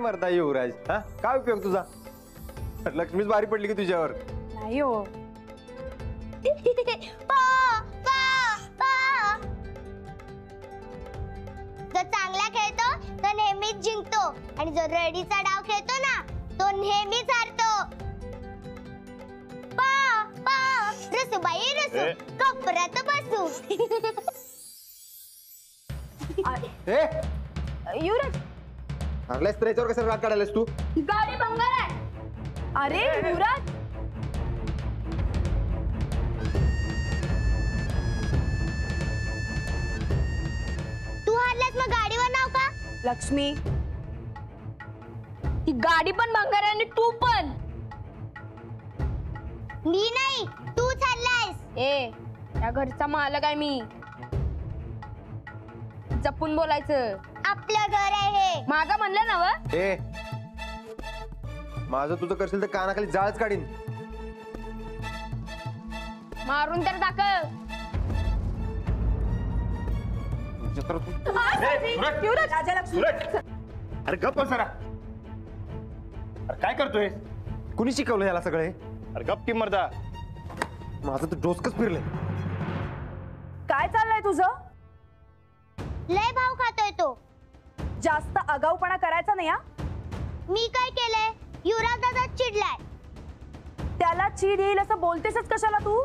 मरता युवराज? हा काय उपयोग तुझा? लक्ष्मीच भारी पडली की तुझ्यावर? नाही हो. जो चांगला खेळतो तो नेहमीच जिंकतो आणि जो रडीचा डाव खेळतो ना तो नेहमीच हारतो. रसूबाई रसू कपरात बसू. युवराज हरलायस तर याच्यावर कसं राग काढायलास तू? गाडी भंगार आहे. अरे युवराज तू हारलास मग गाडीवर नाव का? लक्ष्मी ती गाडी पण भंगार आहे आणि तू पण. मी नाही तूच हारलास. ए या घरचा मालक आहे मी. जपून बोलायचं. आपलं घर आहे हे. माझं म्हणलं ना व. ए माझं तुझं करशील तर कानाखाली जाळच काढीन. मारून तर दाखव. युवराज राजा लक्ष्मी अरे गप्प जरा. अरे काय करतोय? कुणी शिकवलं याला सगळे? अरे गप्प की मर्दा. माझं तर डोसकच फिरलंय. काय चाललंय तुझं? लय भाव खातोय तो. जास्त आगाऊपणा करायचा नाही हा. मी काय केलंय? युवराज दादा चिडलाय. त्याला चीड येईल असं बोलतेसच कशाला तू?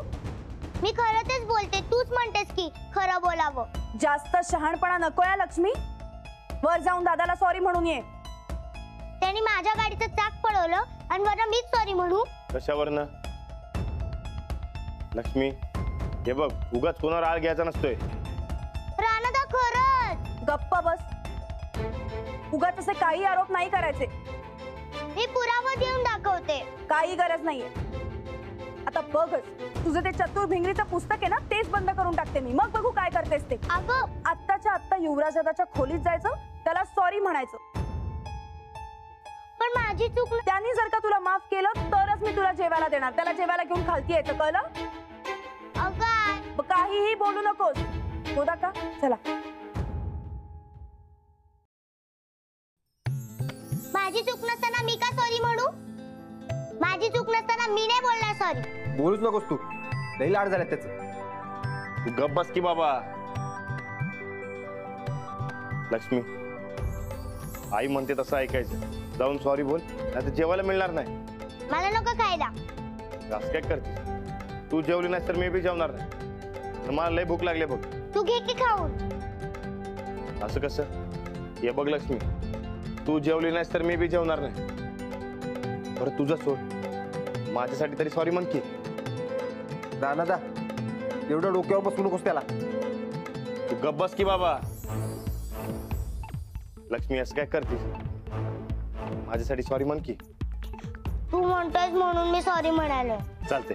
मी खरं तेच बोलते. तूच म्हणतेस की खरं बोलावं. जास्त शहाणपणा नको या लक्ष्मी. वर जाऊन दादाला सॉरी म्हणून ये. त्यांनी माझ्या गाडीचं चाक पळवलं आणि वरनं मीच सॉरी म्हणू? कशावरनं? लक्ष्मी हे बघ उगाच कोणावर आळ घ्यायचा नसतोय. राणादा खरंच. गप्प बस. उगाच असे काही आरोप नाही करायचे. मी पुरावा देऊन दाखवते. काही गरज नाहीये. आता बघच तुझं ते चतुर भिंगरीचं पुस्तक आहे ना तेच बंद करून टाकते मी. मग बघू काय करतेस ते. अगं आत्ताच्या आत्ता युवराज दादाच्या खोलीत जायचं त्याला सॉरी म्हणायचं. पण माझी चूक. त्यांनी जर का तुला माफ केलं तरच मी तुला जेवायला देणार. त्याला जेवायला घेऊन खालती यायचं कळलं? अगं काहीही बोलू नकोस. होता का? चला. माझी चूक नसताना मी का सॉरी म्हणू? माझी चूक नसताना मी नाही बोलणार सॉरी. बोलूच नकोस तू. लई लाड झाल्यात त्याचं. तू गप्प बस की बाबा. लक्ष्मी आई म्हणते तसं ऐकायचं. जाऊन सॉरी बोल नाही तर जेवायला मिळणार नाही. मला नको खायला. असं काय करते? तू जेवली नाही तर मी बी जेवणार नाही. तर मला लय भूक लागली बघ. तू घे की खाऊन. असं कसं? हे बघ लक्ष्मी तू जेवली नाहीस तर मी बी जेवणार नाही. बरं तुझं सोड. माझ्यासाठी तरी सॉरी म्हण की. राणादा एवढं डोक्यावर बसू नकोस त्याला. तू गप्प बस की बाबा. लक्ष्मी असं काय करतेस? माझ्यासाठी सॉरी म्हण की. तू म्हणतोयस म्हणून मी सॉरी म्हणाले. चालते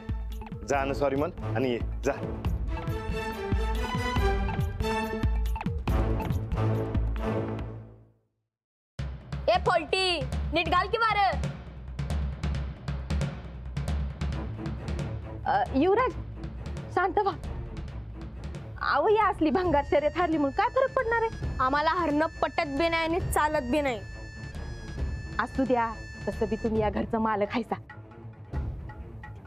जा ना सॉरी म्हण आणि ये जा. ए फोल्टी नीट घाल की मार. युवराज शांत व्हा. अहो या असली भंगार शर्यत हारली म्हणून काय फरक पडणार आहे? आम्हाला हरणं पटत बी नाही आणि चालत बी नाही. असू द्या. तसं बी तुम्ही या घरचं मालक हायसा.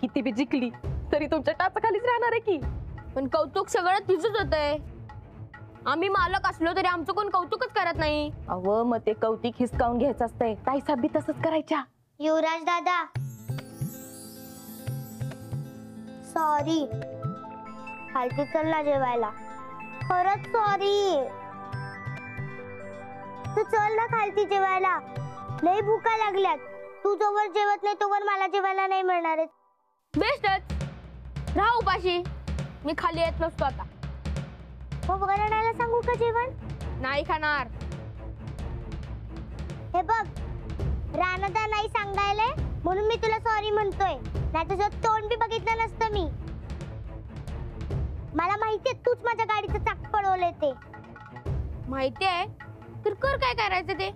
किती बी जिंकली तरी तुमच्या टाचाखालीच राहणार आहे की. पण कौतुक सगळं तुझंच होतंय. आम्ही मालक असलो तरी आमचं कोण कौतुकच करत नाही. अव मग ते कौतिक हिसकावून घ्यायचं असतंय. ताईसाहेब बी तसंच करायच्या. युवराज दादा सॉरी. खालती चल ना जेवायला. खरंच सॉरी. तू चल ना खालती जेवायला. लई भूका लागल्यात. तू जोवर जेवत नाही तोवर मला जेवायला नाही मिळणार आहे. बेस्टच. राहा उपाशी. मी खाली येत नसतो आता. मग वरणाला सांगू का जेवण? नाही खाणार. हे बघ राणादा नाही सांगायले म्हणून मी तुला सॉरी म्हणतोय. नाही तुझं तोंड बी बघितलं नसतं मी. मला माहितीये तूच माझ्या गाडीचं चाक पळवलंय ते. माहितीये तर कर काय करायचं ते.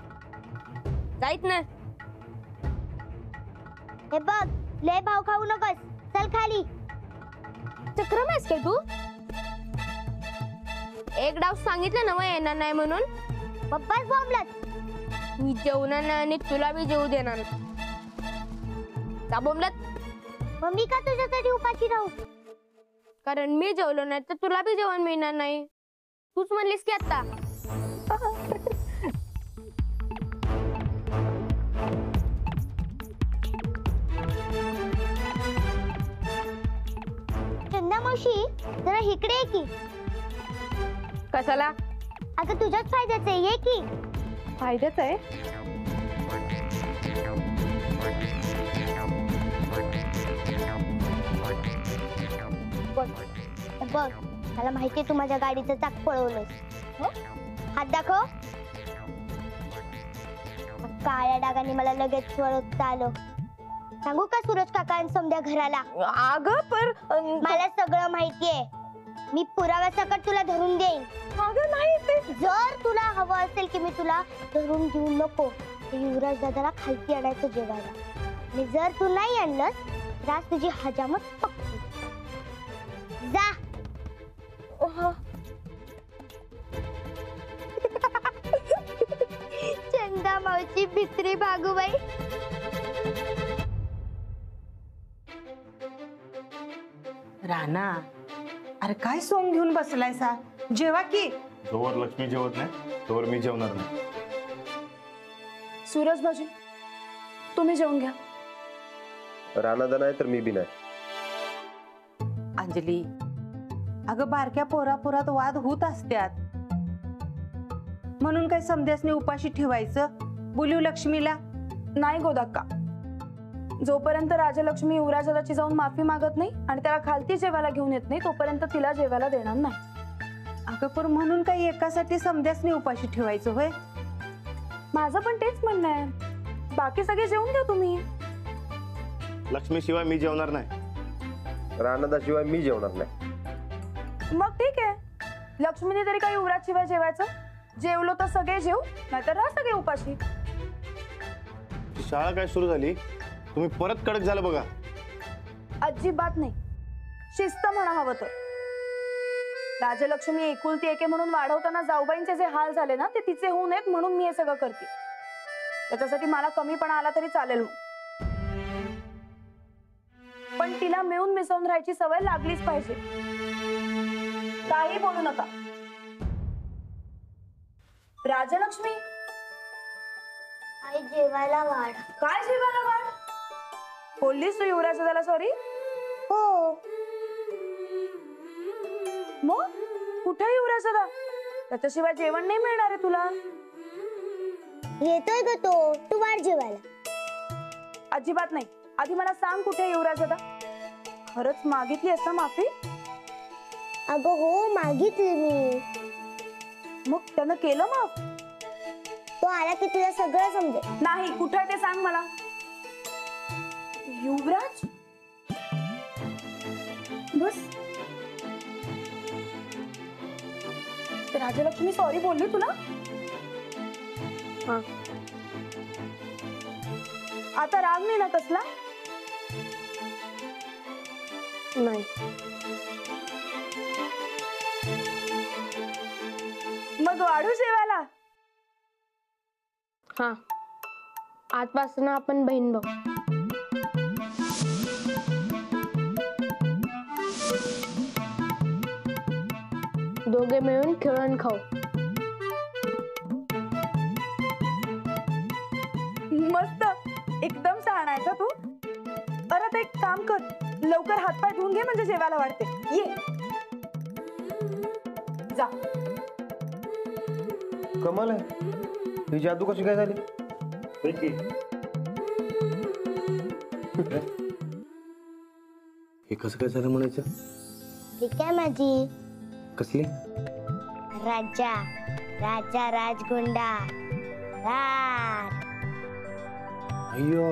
जाईत ना. हे बघ लय भाव खाऊ नकोस. चल खाली. चक्रम आहेस काय तू? एक डाव सांगितलं ना येणार नाही म्हणून. पप्पाच बोंबलत. मी जेवणार नाही आणि तुला बी जेवू देणार नाही. का बोंबलत? मग मी का तुझ्यासाठी उपाशी राहू? कारण मी जेवलो नाही तर तुला बी जेवण मिळणार नाही. तूच म्हणलीस की आता. चंदा मावशी जरा इकडे ये की. कशाला? अगं तुझ्याच फायद्याचं आहे, ये की. फायद्याच आहे. बघ मला माहितीये तू माझ्या गाडीचं चाक पळवलंस. हात दाखव. काळ्या डागाने मला लगेच वळखता आलं. सांगू का सूरज काका आणि समध्या घराला? अगं पर मला सगळं माहितीये. मी पुराव्यासकट तुला धरून देईन. अगं नाही ते. जर तुला हवं असेल की मी तुला धरून घेऊ नको तर युवराज दादाला खालती आणायचं जेवायला. आणि जर तू नाही आणलंस तर आज तुझी हजामत पक्की. जा. चंदा मावशी भित्री भागूबाई. राणा, अरे काय सोंग घेऊन बसलायसा? जेवा की. जोवर लक्ष्मी जेवत नाही तोवर मी जेवणार नाही. सूरज भाजी तुम्ही जेवून घ्या. राणादा नाही तर मी बी नाही. अंजली, अगं बारक्या पोरापोरात वाद होत असतात, म्हणून काय समध्यासने उपाशी ठेवायचं? बोलू लक्ष्मीला. नाही गोदाक्का, जोपर्यंत राजलक्ष्मी युवराजाची जाऊन माफी मागत नाही आणि त्याला खालती जेवायला घेऊन येत नाही तोपर्यंत तिला जेवायला देणार नाही. अगं पण म्हणून काही एकासाठी समध्यासने उपाशी ठेवायचं होय? माझं पण तेच म्हणणं आहे. बाकी सगळे जेवून घ्या तुम्ही. लक्ष्मी शिवाय मी जेवणार नाही. राणादा शिवाय मी जेवणार नाही. मग ठीक आहे, लक्ष्मीने तरी काही युवराज शिवाय जेवायचं. जेवलो तर सगळे जेव, नाहीतर राहा सगळे उपाशी. शाळा काय सुरू झाली, तुम्ही परत कडक झालं बघा. अजिबात नाही. शिस्त म्हणा हवं तर. राजलक्ष्मी एकुलती एके म्हणून वाढवताना जाऊबाईंचे जे हाल झाले ना ते तिचे होऊ नयेत म्हणून मी हे सगळं करते. त्याच्यासाठी मला कमीपणा आला तरी चालेल, पण तिला मिळून मिसळून राहायची सवय लागलीच पाहिजे. काही बोलू नका. राजलक्ष्मी, आई जेवायला वाढ. काय जेवायला वाढ बोललीस तू युवराजाला? सॉरी. हो. मग कुठे युवराजाला? त्याच्याशिवाय जेवण नाही मिळणार आहे तुला. येतोय ग तो. तू वाढ जेवायला. अजिबात नाही. आधी मला सांग कुठे युवराज दादा? खरंच मागितली असता माफी? अगं हो, मागितली मी. मग त्यानं केलं माफ? तो आला की तुला सगळं समजेल. नाही. कुठे ते सांग मला. युवराज बस. राजलक्ष्मी सॉरी बोलली तुला? हा. आता राग नाही ना कसला? नाही. मग वाढू जेवायला. हा, आजपासून आपण बहीण भाऊ. दोघे मिळून खेळून खाऊ. मस्त. एकदम शहाणा आहे का तू? परत एक काम कर, लवकर हातपाय धुवून घे म्हणजे जेवायला वाढते. ये जा. कमाल आहे, ही जादू कशी काय झाली? हे कसं काय झालं म्हणायचं? ठीक आहे माझी. कसली? राजा राजा राजगुंडा राज. अय्यो,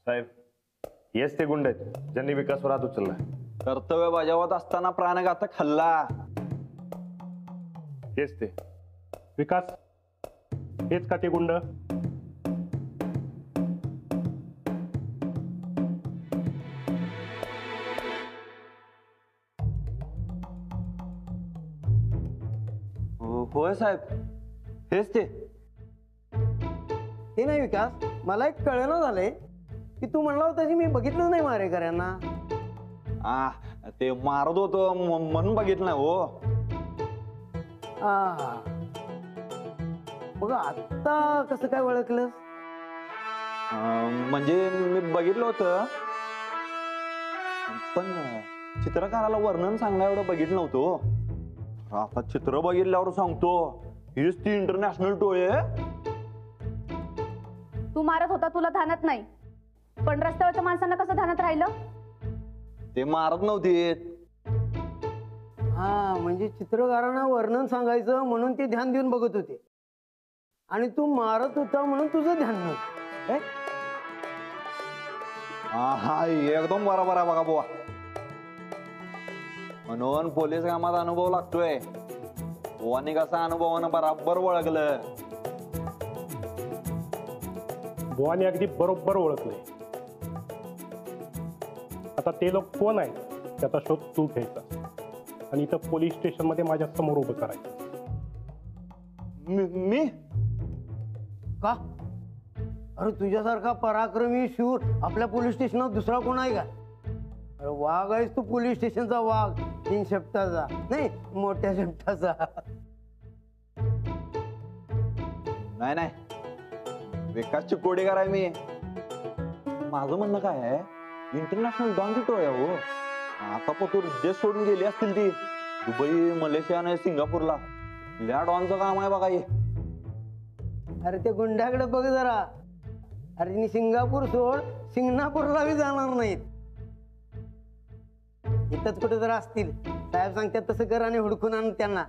साहेब हेच ते गुंड आहेत ज्यांनी विकासवर हात उचलला. कर्तव्य बजावत असताना प्राणघातक हल्ला. हेच ते. विकास हेच का ते गुंड? होय साहेब, हेच ते. ते नाही विकास, मला एक कळलं झालंय की तू म्हणला होता की मी बघितलं नाही मारेकऱ्यांना. ते मारत होतो म्हणून बघितलं नाही हो. मग आता कसं काय ओळखलं? म्हणजे मी बघितलं होतं, पण चित्रकाराला वर्णन सांगण्या एवढं बघितलं नव्हतं. आता चित्र बघितल्यावर सांगतो, हीच ती इंटरनॅशनल टोळी आहे. तू मारत होता तुला ध्यानात नाही, पण रस्त्यावरच्या माणसांना कसं ध्यानात राहिलं? ते मारत नव्हते. म्हणजे चित्रकारांना वर्णन सांगायचं म्हणून ते ध्यान देऊन बघत होते, आणि तू मारत होता म्हणून तुझं ध्यान नव्हतं. हा एकदम बरोबर आहे बघा बुवा. म्हणून पोलीस कामात अनुभव लागतोय. बुवानी कसा अनुभवानं बराबर ओळखलं. बुवाने अगदी बरोबर ओळखले. आता ते लोक कोण आहेत त्याचा शोध तू घ्यायचा आणि इथं पोलीस स्टेशन मध्ये माझ्या समोर उभं करायचं. मी का? अरे तुझ्यासारखा पराक्रमी शूर आपल्या पोलीस स्टेशनात दुसरा कोण आहे का? अरे वाघ आहेस तू, पोलीस स्टेशनचा वाघ. 3 शेपटाचा नाही, मोठ्या शेपटाचा. नाही, विकास चिकोडेकर आहे मी. माझं म्हणणं काय आहे, इंटरनॅशनल डॉनची टोळी आहे हो. आता पतूर देश सोडून गेली असतील ती दुबई, मलेशिया आणि सिंगापूरला. या डॉनचं काम आहे बघा हे. अरे ते गुंड्याकडे बघ जरा. अरे नी सिंगापूर सोड, सिंगापूरला बी जाणार नाहीत. इथंच कुठे जरा असतील. साहेब सांगतात तसं कर आणि हुडकून आण त्यांना.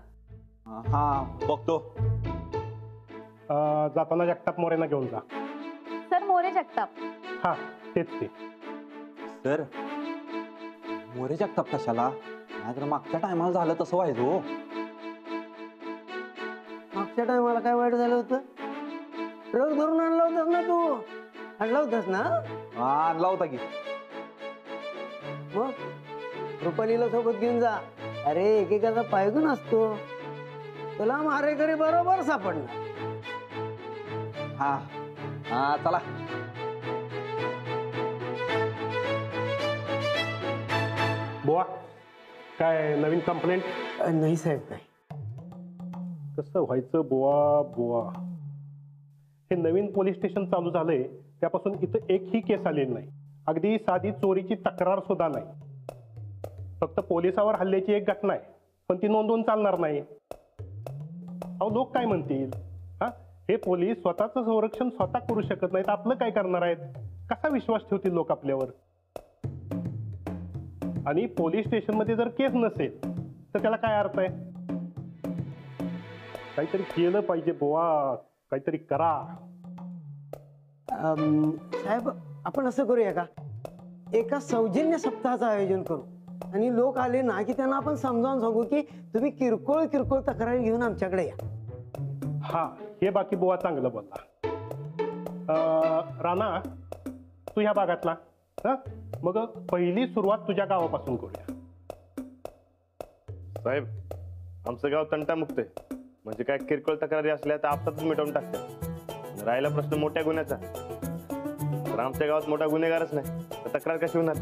हा बघतो. जाताना जगताप मोरेंना घेऊन जा. सर, मोरे जगताप. हा तेच ते. सर, मोरे जगताप कशाला? नाहीतर मागच्या टायमाला झालं तसं व्हायचं हो. मागच्या टायमाला काय वाईट झालं होतं? ट्रक धरून आणला होतास ना तू? आणला होतास ना? हा आणला होता की. मग रुपालीला सोबत घेऊन जा. अरे एकेकाचा पायगुण असतो, तुला मारेकरी बरोबर सापडणार. हा चला. बुवा काय नवीन कंप्लेंट? नाही साहेब, नाही. कसं व्हायचं बुवा बुवा? हे नवीन पोलीस स्टेशन चालू झालंय त्यापासून इथं एकही केस आलेली नाही. अगदी साधी चोरीची तक्रार सुद्धा नाही. फक्त पोलिसावर हल्ल्याची एक घटना आहे, पण ती नोंदवून चालणार नाही. अहो लोक काय म्हणतील? हे पोलीस स्वतःचं संरक्षण स्वतः करू शकत नाहीत, आपलं काय करणार आहेत? कसा विश्वास ठेवतील लोक आपल्यावर? आणि पोलीस स्टेशन मध्ये जर केस नसेल तर त्याला काय अर्थ आहे? काहीतरी केलं पाहिजे बुवा, काहीतरी करा. साहेब आपण असं करूया का, एका सौजन्य सप्ताहाचं आयोजन करू आणि लोक आले ना की त्यांना आपण समजावून सांगू की तुम्ही किरकोळ किरकोळ तक्रारी घेऊन आमच्याकडे या. हा हे बाकी बुवा चांगलं बोलला. राणा तू ह्या भागातला, मग पहिली सुरुवात तुझ्या गावापासून करूया. साहेब आमचं गाव तंटामुक्त आहे, म्हणजे काय किरकोळ तक्रारी असल्या तर आपसातच मिटवून टाकतात. राहिला प्रश्न मोठ्या गुन्ह्याचा, तर आमच्या गावात मोठा गुन्हेगारच नाही, तर तक्रार कशी होणार?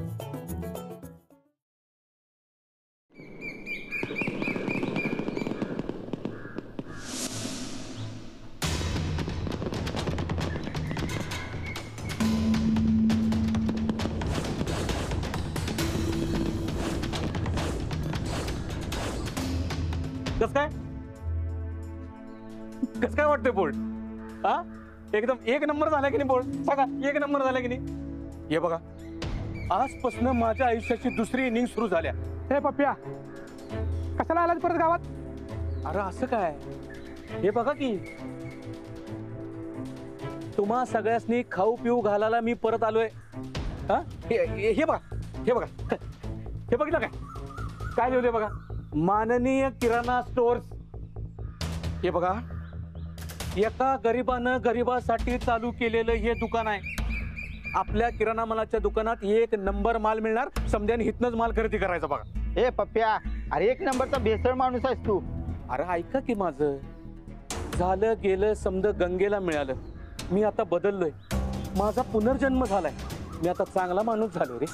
कस काय वाटतंय बोर्ड? हा एकदम एक नंबर झाला की नाही बोर्ड? सांगा, एक नंबर झाला की नाही? हे बघा, आजपासून माझ्या आयुष्याची दुसरी इनिंग सुरू झाल्या. हे पप्प्या, कशाला आलात परत गावात? अरे असं काय, हे बघा की तुम्हा सगळ्यांनी खाऊ पिऊ घालायला मी परत आलोय. हा हे बघा हे बघा हे बघितलं काय लिहिलंय बघा, माननीय किराणा स्टोअर्स. हे बघा, एका गरीबानं गरीबासाठी चालू केलेलं हे दुकान आहे. आपल्या किराणा मालाच्या दुकानात 1 नंबर माल मिळणार. समध्याने हितनच माल खरेदी करायचा बघा. ए पप्प्या, अरे 1 नंबरचा भेसळ माणूस आहेस तू. अरे ऐका की माझं, झालं गेलं समद गंगेला मिळालं. मी आता बदललोय, माझा पुनर्जन्म झालाय. मी आता चांगला माणूस झालो रे.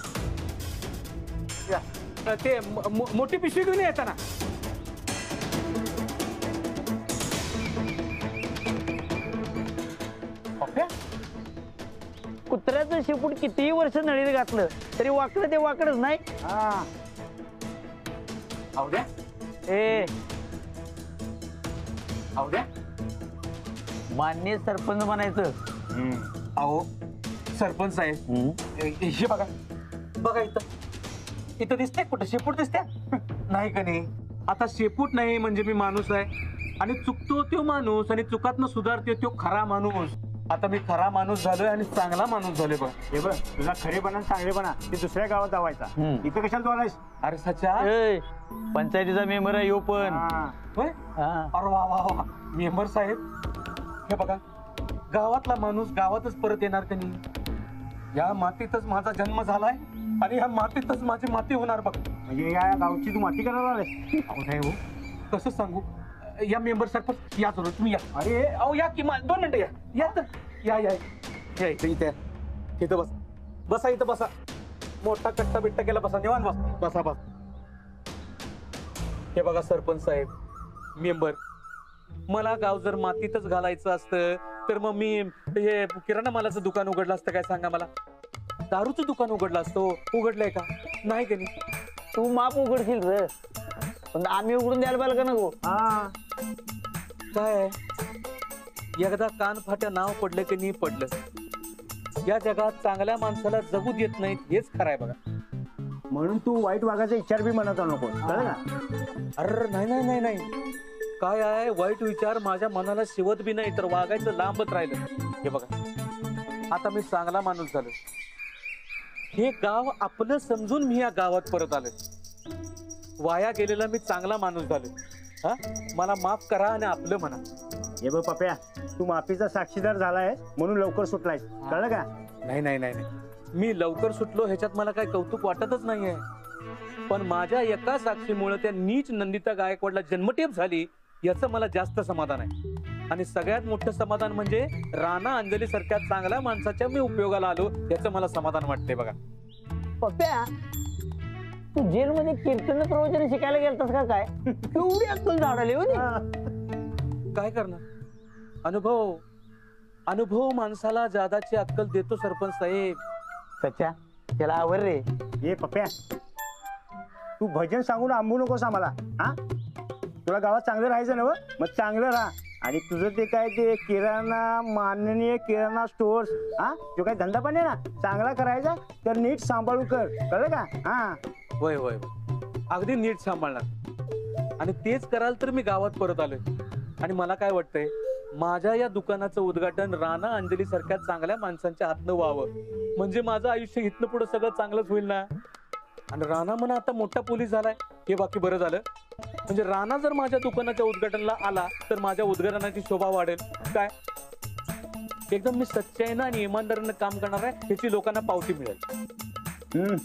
ते मोठी पिशवी घेऊन येताना. कुत्र्याचं शेपूट कितीही वर्ष नळीत घातलं तरी वाकडं ते वाकडच नाही. आवड्या ए आवड्या, मान्य सरपंच म्हणायचं. अहो सरपंच साहेब, हे बघा बघा इथं दिसतंय कुठं शेपूट दिसत्या नाही का नाही. आता शेपूट नाही म्हणजे मी माणूस आहे, आणि चुकतो तो माणूस आणि चुकातनं सुधारते तो खरा माणूस. आता मी खरा माणूस झालोय आणि चांगला माणूस झालोय बघ. हे बघ, तुझा खरेपणा चांगलेपणा ते दुसऱ्या गावात दावायचा. इथं कशाला तू आलायस? अरे सच्चा, पंचायतीचा मेंबर आहे यो पण. होय? अरे वा वा वा, मेंबर साहेब. हे बघा, गावातला माणूस गावातच परत येणार का नाही. या मातीतच माझा जन्म झालाय आणि ह्या मातीतच माझी माती होणार बघ. म्हणजे या गावची तू माती करायला आलायस? अहो नाही हो, कसं सांगू. या मेंबर सरपंच या जरूर, तुम्ही या. अरे अहो या किमान 2 मिनिटं या तर या या या इथं इथं बस बसा इथं बसा. मोठा कट्टा बिट्टा केला बसा, निवांत बसा बस. हे बघा सरपंच साहेब, मेंबर, मला गाव जर मातीतच घालायचं असतं तर मग मी हे किराणा मालाचं दुकान उघडलं असतं काय सांगा मला. दारूचं दुकान उघडलं असतं. उघडलंय का नाही का नाही. तू माप उघडशील रे, पण आम्ही उघडून द्यायला पाहिजे का नको. काय एकदा कान फाट्या नाव पडलं की नाही पडलं. या जगात चांगल्या माणसाला जगू देत नाहीत, हेच खरं आहे बघा. म्हणून तू वाईट वागायचा विचार बी मनात नको, कळलं का? अरे नाही नाही नाही नाही, काय आहे, वाईट विचार माझ्या मनाला शिवत बी नाही तर वागायचं लांबच राहिलं. हे बघा, आता मी चांगला माणूस झालो. हे गाव आपलं समजून मी या गावात परत आलोय. वाया गेलेला मी चांगला माणूस झालो. हा, मला माफ करा आणि आपलं म्हणा. हे बघ पप्या, तू माफीचा साक्षीदार झालाय म्हणून लवकर सुटलायस, कळलं का? नाही नाही नाही नाही, मी लवकर सुटलो ह्याच्यात मला काय कौतुक वाटतच नाहीये. पण माझ्या एका साक्षीमुळे त्या नीच नंदिता गायकवाडला जन्मठेप झाली याचं मला जास्त समाधान आहे. आणि सगळ्यात मोठं समाधान म्हणजे राणा अंजली सारख्या चांगल्या माणसाच्या मी उपयोगाला आलो याचं मला समाधान वाटतंय बघा. पप्प्या, तू जेलमध्ये कीर्तन प्रवचन शिकायला गेलतास का काय? केवढी अक्कल झाडाली हो. काय करणार, अनुभव माणसाला जादाची अक्कल देतो सरपंच साहेब. सच्चा, त्याला आवर रे. हे पप्या, तू भजन सांगून आंबू नकोस आम्हाला. हा, तुला गावात चांगलं राहायचं ना, मग चांगलं राहा. आणि तुझं ते काय ते किराणा, माननीय किराणा स्टोअर्स, हा, तो काय धंदा पण आहे ना, चांगला करायचा तर नीट सांभाळून कर, कळलं का? हा, होय होय, अगदी नीट सांभाळणार. आणि तेच कराल तर मी गावात परत आलोय. आणि मला काय वाटतंय, माझ्या या दुकानाचं उद्घाटन राणा अंजली सारख्या चांगल्या माणसांच्या हातनं व्हावं, म्हणजे माझं आयुष्य इथनं पुढे सगळं चांगलंच होईल ना. आणि राणा म्हणा आता मोठा पोलीस झालाय, हे बाकी बरं झालं. म्हणजे राणा जर माझ्या दुकानाच्या उद्घाटनाला आला तर माझ्या उद्घाटनाची शोभा वाढेल. काय एकदम मी सच्चाईनं आणि इमानदारीनं काम करणार आहे ह्याची लोकांना पावती मिळेल.